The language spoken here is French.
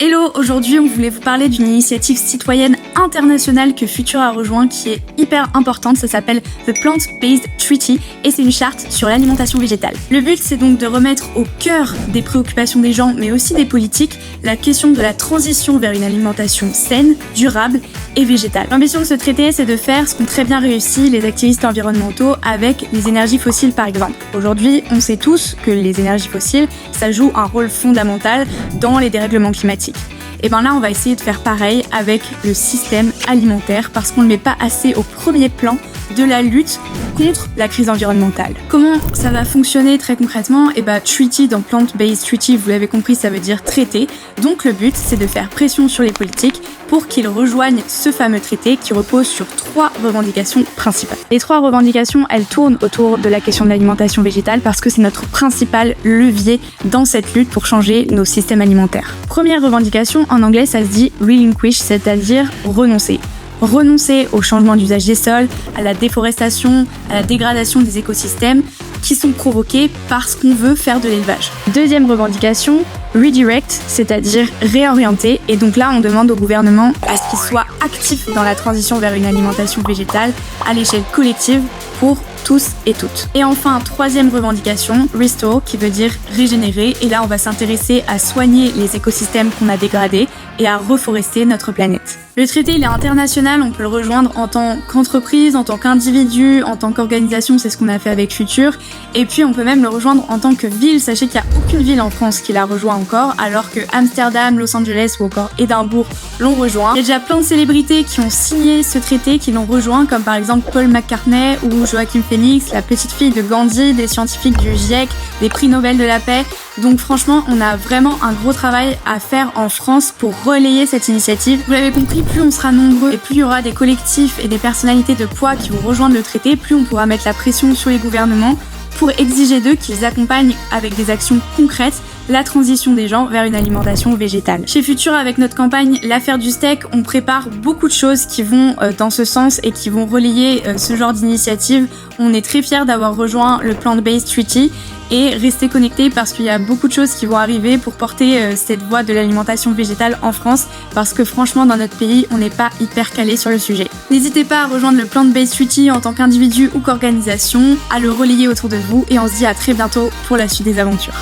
Hello, aujourd'hui on voulait vous parler d'une initiative citoyenne internationale que Future a rejoint qui est hyper importante, ça s'appelle The Plant-Based Treaty et c'est une charte sur l'alimentation végétale. Le but c'est donc de remettre au cœur des préoccupations des gens mais aussi des politiques la question de la transition vers une alimentation saine, durable et végétale. L'ambition de ce traité c'est de faire ce qu'ont très bien réussi les activistes environnementaux avec les énergies fossiles par exemple. Aujourd'hui on sait tous que les énergies fossiles ça joue un rôle fondamental dans les dérèglements climatiques. Et bien là, on va essayer de faire pareil avec le système alimentaire parce qu'on ne le met pas assez au premier plan de la lutte contre la crise environnementale. Comment ça va fonctionner très concrètement ? Et bien, treaty dans Plant-Based Treaty, vous l'avez compris, ça veut dire traité. Donc le but, c'est de faire pression sur les politiques pour qu'ils rejoignent ce fameux traité qui repose sur 3 revendications principales. Les 3 revendications, elles tournent autour de la question de l'alimentation végétale parce que c'est notre principal levier dans cette lutte pour changer nos systèmes alimentaires. Première revendication, en anglais, ça se dit relinquish, c'est-à-dire renoncer. Renoncer au changement d'usage des sols, à la déforestation, à la dégradation des écosystèmes qui sont provoqués parce qu'on veut faire de l'élevage. Deuxième revendication, redirect, c'est-à-dire réorienter. Et donc là, on demande au gouvernement à ce qu'il soit actif dans la transition vers une alimentation végétale à l'échelle collective pour tous et toutes. Et enfin, troisième revendication, restore, qui veut dire régénérer. Et là, on va s'intéresser à soigner les écosystèmes qu'on a dégradés et à reforester notre planète. Le traité, il est international, on peut le rejoindre en tant qu'entreprise, en tant qu'individu, en tant qu'organisation, c'est ce qu'on a fait avec Future. Et puis, on peut même le rejoindre en tant que ville. Sachez qu'il n'y a aucune ville en France qui l'a rejoint encore, alors que Amsterdam, Los Angeles ou encore Édimbourg l'ont rejoint. Il y a déjà plein de célébrités qui ont signé ce traité, qui l'ont rejoint, comme par exemple Paul McCartney ou Joaquin Phoenix, la petite fille de Gandhi, des scientifiques du GIEC, des prix Nobel de la paix. Donc franchement, on a vraiment un gros travail à faire en France pour relayer cette initiative. Vous l'avez compris, plus on sera nombreux et plus il y aura des collectifs et des personnalités de poids qui vont rejoindre le traité, plus on pourra mettre la pression sur les gouvernements pour exiger d'eux qu'ils accompagnent avec des actions concrètes la transition des gens vers une alimentation végétale. Chez Future, avec notre campagne L'affaire du steak, on prépare beaucoup de choses qui vont dans ce sens et qui vont relayer ce genre d'initiative. On est très fiers d'avoir rejoint le Plant-Based Treaty et rester connectés parce qu'il y a beaucoup de choses qui vont arriver pour porter cette voie de l'alimentation végétale en France parce que franchement dans notre pays on n'est pas hyper calé sur le sujet. N'hésitez pas à rejoindre le Plant-Based Treaty en tant qu'individu ou qu'organisation, à le relayer autour de vous et on se dit à très bientôt pour la suite des aventures.